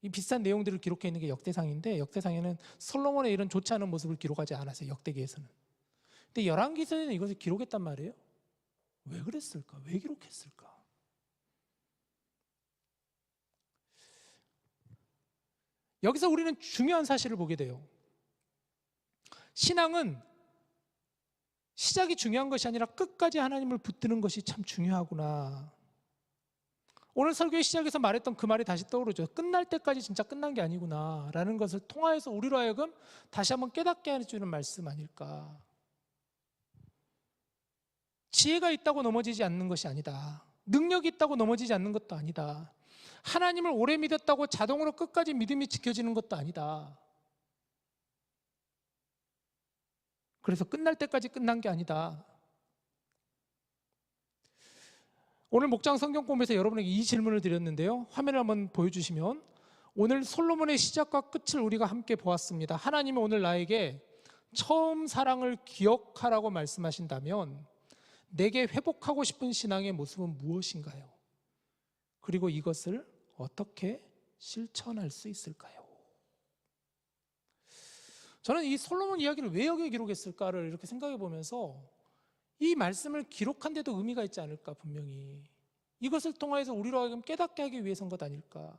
이 비슷한 내용들을 기록해 있는 게 역대상인데 역대상에는 솔로몬의 이런 좋지 않은 모습을 기록하지 않았어요, 역대기에서는. 근데 열왕기서는 이것을 기록했단 말이에요. 왜 그랬을까? 왜 기록했을까? 여기서 우리는 중요한 사실을 보게 돼요. 신앙은 시작이 중요한 것이 아니라 끝까지 하나님을 붙드는 것이 참 중요하구나. 오늘 설교의 시작에서 말했던 그 말이 다시 떠오르죠. 끝날 때까지 진짜 끝난 게 아니구나 라는 것을 통하여서 우리로 하여금 다시 한번 깨닫게 해주는 말씀 아닐까. 지혜가 있다고 넘어지지 않는 것이 아니다. 능력이 있다고 넘어지지 않는 것도 아니다. 하나님을 오래 믿었다고 자동으로 끝까지 믿음이 지켜지는 것도 아니다. 그래서 끝날 때까지 끝난 게 아니다. 오늘 목장 성경 공부에서 여러분에게 이 질문을 드렸는데요. 화면을 한번 보여주시면, 오늘 솔로몬의 시작과 끝을 우리가 함께 보았습니다. 하나님은 오늘 나에게 처음 사랑을 기억하라고 말씀하신다면 내게 회복하고 싶은 신앙의 모습은 무엇인가요? 그리고 이것을 어떻게 실천할 수 있을까요? 저는 이 솔로몬 이야기를 왜 여기에 기록했을까를 이렇게 생각해 보면서 이 말씀을 기록한 데도 의미가 있지 않을까. 분명히 이것을 통해서 우리로 하여금 깨닫게 하기 위해서인 것 아닐까.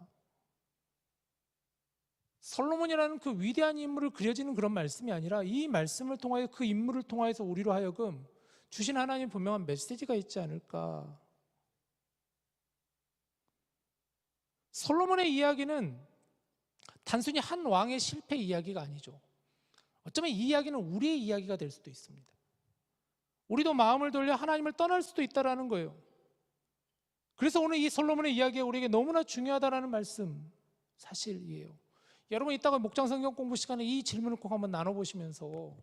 솔로몬이라는 그 위대한 인물을 그려지는 그런 말씀이 아니라 이 말씀을 통하여 그 인물을 통해서 우리로 하여금 주신 하나님 분명한 메시지가 있지 않을까. 솔로몬의 이야기는 단순히 한 왕의 실패 이야기가 아니죠. 어쩌면 이 이야기는 우리의 이야기가 될 수도 있습니다. 우리도 마음을 돌려 하나님을 떠날 수도 있다는 거예요. 그래서 오늘 이 솔로몬의 이야기가 우리에게 너무나 중요하다는 말씀 사실이에요. 여러분 이따가 목장 성경 공부 시간에 이 질문을 꼭 한번 나눠보시면서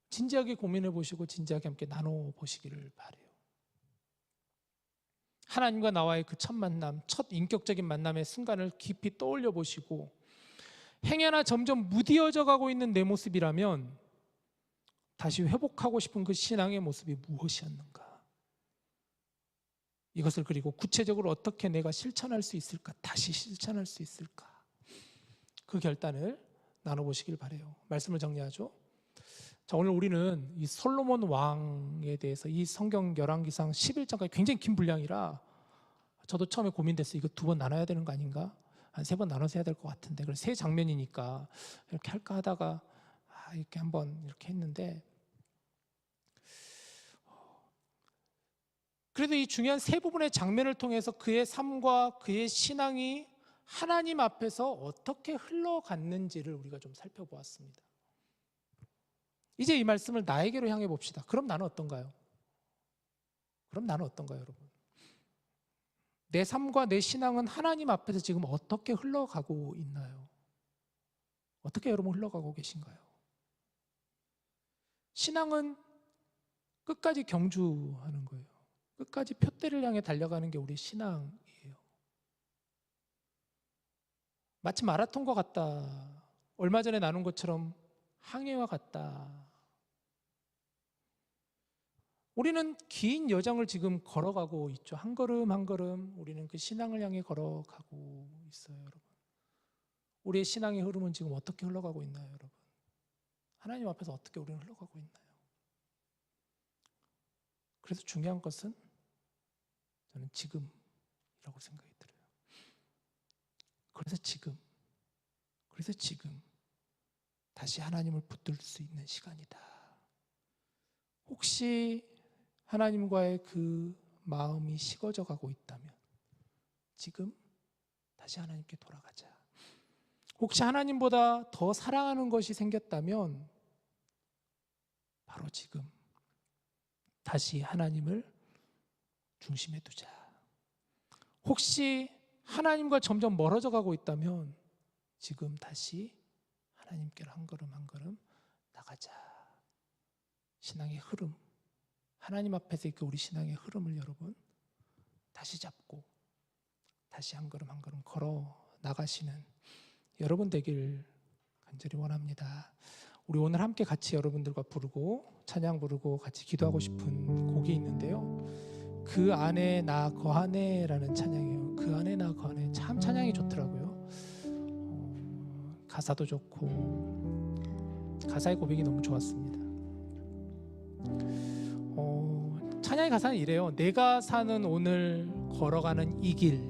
진지하게 고민해 보시고 진지하게 함께 나눠보시기를 바라요. 하나님과 나와의 그 첫 만남, 첫 인격적인 만남의 순간을 깊이 떠올려 보시고, 행여나 점점 무디어져 가고 있는 내 모습이라면 다시 회복하고 싶은 그 신앙의 모습이 무엇이었는가, 이것을 그리고 구체적으로 어떻게 내가 실천할 수 있을까, 다시 실천할 수 있을까, 그 결단을 나눠보시길 바라요. 말씀을 정리하죠. 자, 오늘 우리는 이 솔로몬 왕에 대해서 이 성경 열왕기상 11장까지 굉장히 긴 분량이라 저도 처음에 고민됐어요. 이거 2번 나눠야 되는 거 아닌가? 한 3번 나눠서 해야 될 것 같은데, 그래서 3장면이니까 이렇게 할까 하다가 이렇게 한번 이렇게 했는데, 그래도 이 중요한 3부분의 장면을 통해서 그의 삶과 그의 신앙이 하나님 앞에서 어떻게 흘러갔는지를 우리가 좀 살펴보았습니다. 이제 이 말씀을 나에게로 향해 봅시다. 그럼 나는 어떤가요? 여러분? 내 삶과 내 신앙은 하나님 앞에서 지금 어떻게 흘러가고 있나요? 어떻게 여러분 흘러가고 계신가요? 신앙은 끝까지 경주하는 거예요. 끝까지 표대를 향해 달려가는 게 우리 신앙이에요. 마치 마라톤과 같다. 얼마 전에 나눈 것처럼 항해와 같다. 우리는 긴 여정을 지금 걸어가고 있죠. 한 걸음 한 걸음 우리는 그 신앙을 향해 걸어가고 있어요, 여러분. 우리의 신앙의 흐름은 지금 어떻게 흘러가고 있나요, 여러분? 하나님 앞에서 어떻게 우리는 흘러가고 있나요? 그래서 중요한 것은 저는 지금이라고 생각이 들어요. 그래서 지금 다시 하나님을 붙들 수 있는 시간이다. 혹시 하나님과의 그 마음이 식어져 가고 있다면 지금 다시 하나님께 돌아가자. 혹시 하나님보다 더 사랑하는 것이 생겼다면 바로 지금 다시 하나님을 중심에 두자. 혹시 하나님과 점점 멀어져 가고 있다면 지금 다시 하나님께로 한 걸음 한 걸음 나가자. 신앙의 흐름, 하나님 앞에서 그 우리 신앙의 흐름을 여러분 다시 잡고 다시 한 걸음 한 걸음 걸어 나가시는 여러분 되길 간절히 원합니다. 우리 오늘 함께 같이 여러분들과 부르고 찬양 부르고 같이 기도하고 싶은 곡이 있는데요. 그 안에 나 거하네 라는 찬양이에요. 그 안에 나 거하네. 참 찬양이 좋더라고요. 가사도 좋고 가사의 고백이 너무 좋았습니다. 찬양의 가사는 이래요. 내가 사는 오늘 걸어가는 이 길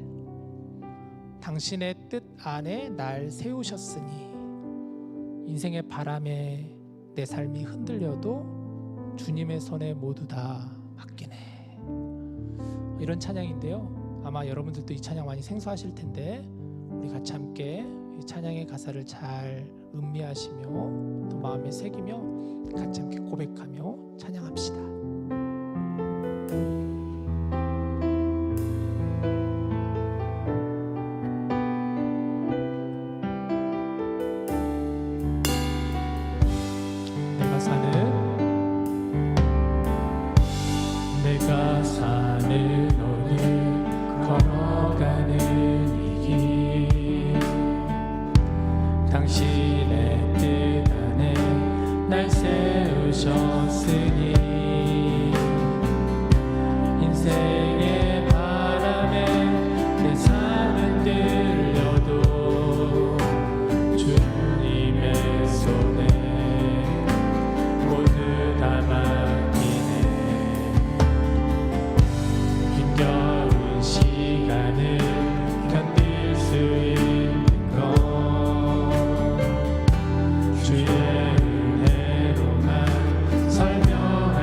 당신의 뜻 안에 날 세우셨으니 인생의 바람에 내 삶이 흔들려도 주님의 손에 모두 다 맡기네. 이런 찬양인데요. 아마 여러분들도 이 찬양 많이 생소하실 텐데 우리 같이 함께 이 찬양의 가사를 잘 음미하시며 또 마음에 새기며 같이 함께 고백하며 찬양합시다. 내가 사는 오늘 걸어가는 이 길 당신의 뜻 안에 날 세우셨으니 인생의 바람에 내 삶은 들려도 주님의 손에 모두 다 맡기네. 힘겨운 시간을 견딜 수 있는 건 주의 은혜로만 설명할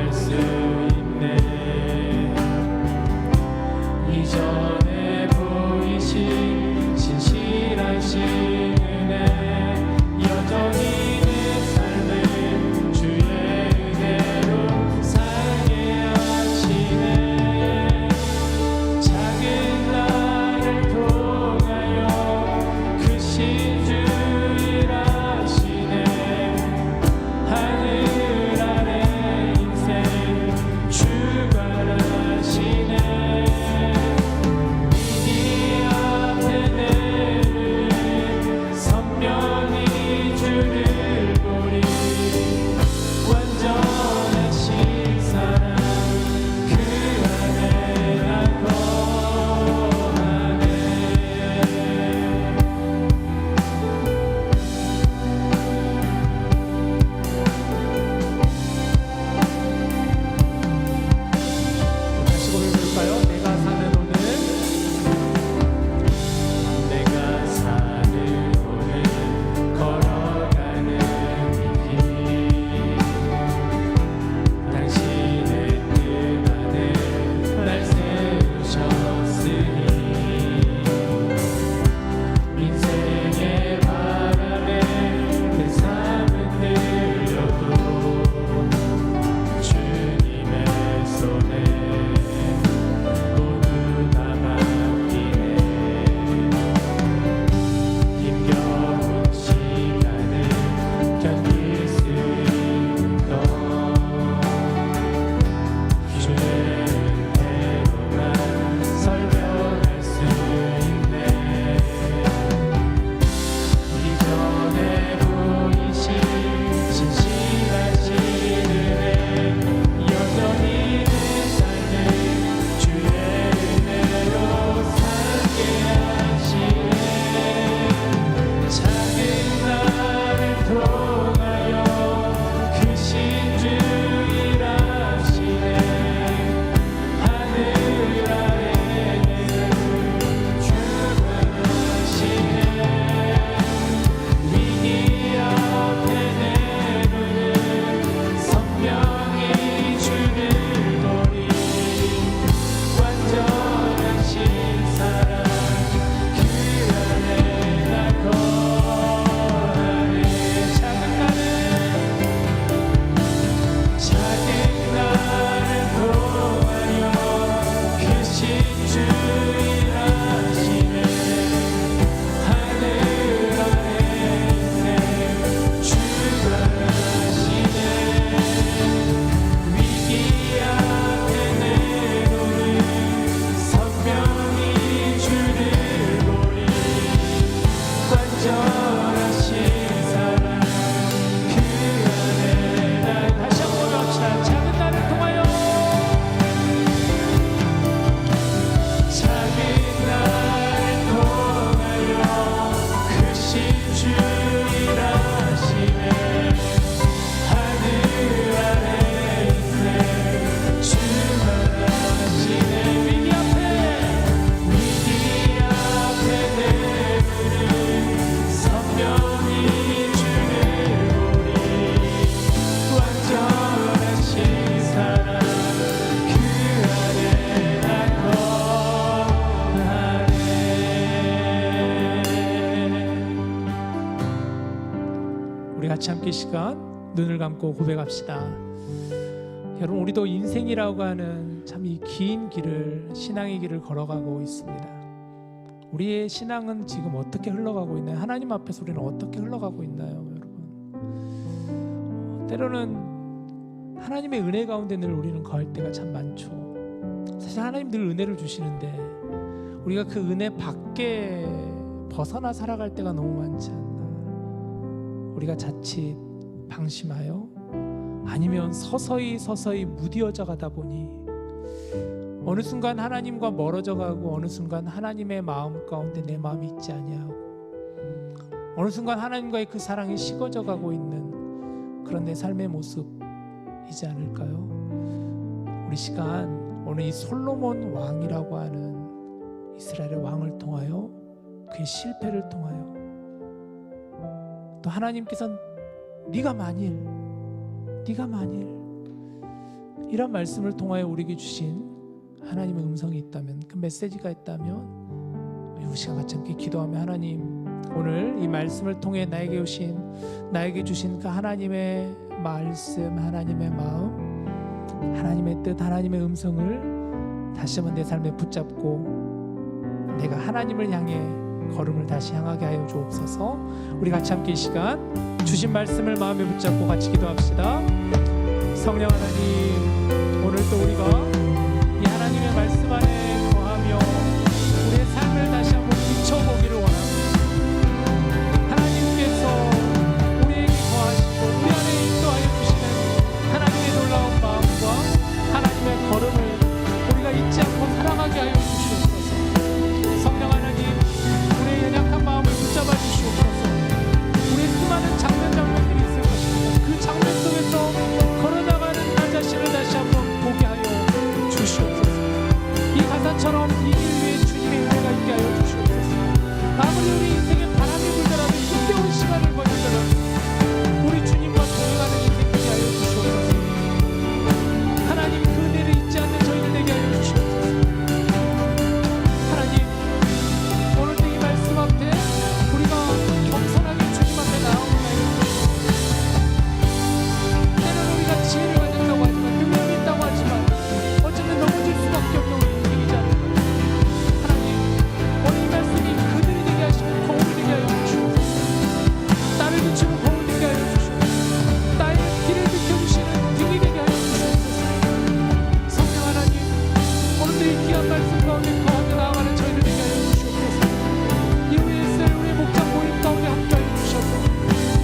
우리 같이 함께 이 시간 눈을 감고 고백합시다. 여러분, 우리도 인생이라고 하는 참 이 긴 길을, 신앙의 길을 걸어가고 있습니다. 우리의 신앙은 지금 어떻게 흘러가고 있나요? 하나님 앞에서 우리는 어떻게 흘러가고 있나요, 여러분? 때로는 하나님의 은혜 가운데 늘 우리는 거할 때가 참 많죠. 사실 하나님 늘 은혜를 주시는데 우리가 그 은혜 밖에 벗어나 살아갈 때가 너무 많지 않나. 우리가 자칫 방심하여 아니면 서서히 무뎌져 가다 보니 어느 순간 하나님과 멀어져 가고, 어느 순간 하나님의 마음 가운데 내 마음이 있지 아니하고, 어느 순간 하나님과의 그 사랑이 식어져 가고 있는 그런 내 삶의 모습이지 않을까요? 우리 시간 오늘 이 솔로몬 왕이라고 하는 이스라엘의 왕을 통하여, 그의 실패를 통하여, 또 하나님께서는 네가 만일 이런 말씀을 통하여 우리에게 주신 하나님의 음성이 있다면, 그 메시지가 있다면 이 시간 같이 함께 기도하며, 하나님 오늘 이 말씀을 통해 나에게 주신 그 하나님의 말씀, 하나님의 마음, 하나님의 뜻, 하나님의 음성을 다시 한번 내 삶에 붙잡고 내가 하나님을 향해 걸음을 다시 향하게 하여 주옵소서. 우리 같이 함께 이 시간 주신 말씀을 마음에 붙잡고 같이 기도합시다. 성령 하나님, 오늘 또 우리가 이 하나님의 말씀 안에 거하며 우리의 삶을 다시 한번 비춰보기를 원합니다. 하나님께서 우리에게 거하시고 우리 안에 인도하여 주시는 하나님의 놀라운 마음과 하나님의 걸음을 우리가 잊지 않고 살아가게 하여 주시옵소서. 성령 하나님, 우리의 연약한 마음을 붙잡아 주시옵소서. 우리의 수많은 장면들이 있을 것입니다. 그 장면 속에서 걸어나가는 나 자신을 다시 한번 보게 하여 주시옵소서. 이 가사처럼 이 길 위에 주님의 은혜가 있게 하여 주시옵소서. 아무리 우리 인생에 바람이 불더라도, 힘겨운 시간을 거닐더라도 우리 주님과 동행하는 인생 되게 하여 주시옵소서. 하나님, 그 은혜를 잊지 않는 저희들 되게 하여 주시옵소서. 하나님, 오늘도 이 말씀 앞에 우리가 겸손하게 주님 앞에 나아오나요? 때로는 우리가 지혜를 가진다고 하지만, 능력이 있다고 하지만 어쩌면 넘어질 수밖에 없는 우리 인생이지 않을까요? 하나님, 오늘 이 말씀이 그늘이 되게 하시고 거울이 되게 하여 주시옵소서. 나를 비추는 거울 되게 하여 주시옵소서. 나의 길을 비춰주시는 등이 되게 하여 주시옵소서. 성령 하나님, 오늘도 이 귀한 말씀 가운데 거하며 나아가는 저희들 되게 하여 주시옵소서. 이후에 있을 우리의 목장 모임 가운데 함께 하여 주셔서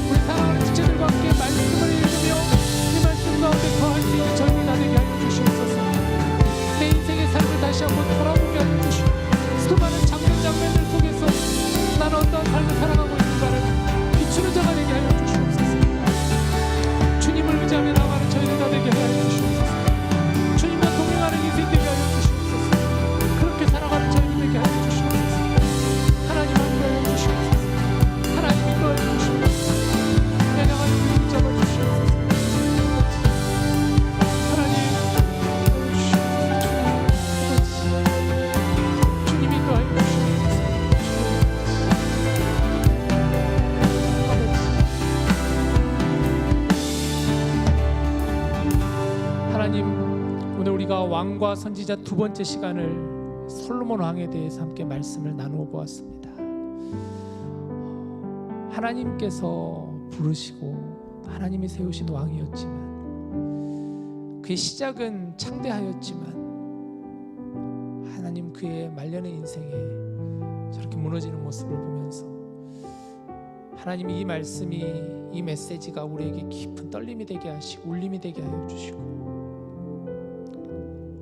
우리 사랑하는 지체들과 함께 말씀을 읽으며 이 말씀 가운데 거할 수 있는 저희들 다 되게 하여 주시옵소서. 내 인생의 삶을 다시 한번 돌아보게 하여 주시고, 수많은 장면들 속에서 나는 어떠한 삶을 살아가고 있는가를 비추는 자가 되게 하여 주시옵소서. 주님을 의지하며 나아가는 저희들 다 되게 하여 주시옵소서. 주님과 동행하는 인생 되게 하여 주시옵소서. 그렇게 살아가는 저희들 되게 하여 주시옵소서. 하나님 함께하여 주시옵소서. 하나님 인도하여 주시옵소서. 내가 하나님 붙잡아 주시옵소서. 하나님 주님 인도하여 주시옵소서. 하나님, 오늘 우리가 왕과 선지자 두 번째 시간을 솔로몬 왕에 대해서 함께 말씀을 나누어 보았습니다. 하나님께서 부르시고 하나님이 세우신 왕이었지만, 그의 시작은 창대하였지만 하나님 그의 말년의 인생에 저렇게 무너지는 모습을 보면서 하나님이 이 말씀이, 이 메시지가 우리에게 깊은 떨림이 되게 하시고 울림이 되게 하여 주시고,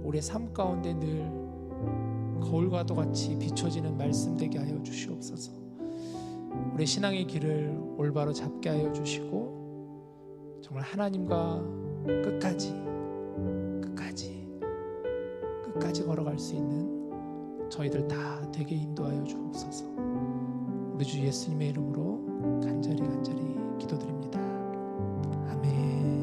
우리의 삶 가운데 늘 거울과도 같이 비춰지는 말씀 되게 하여 주시옵소서. 우리 신앙의 길을 올바로 잡게 하여 주시고, 정말 하나님과 끝까지 걸어갈 수 있는 저희들 다 되게 인도하여 주옵소서. 우리 주 예수님의 이름으로 간절히 기도드립니다. 아멘.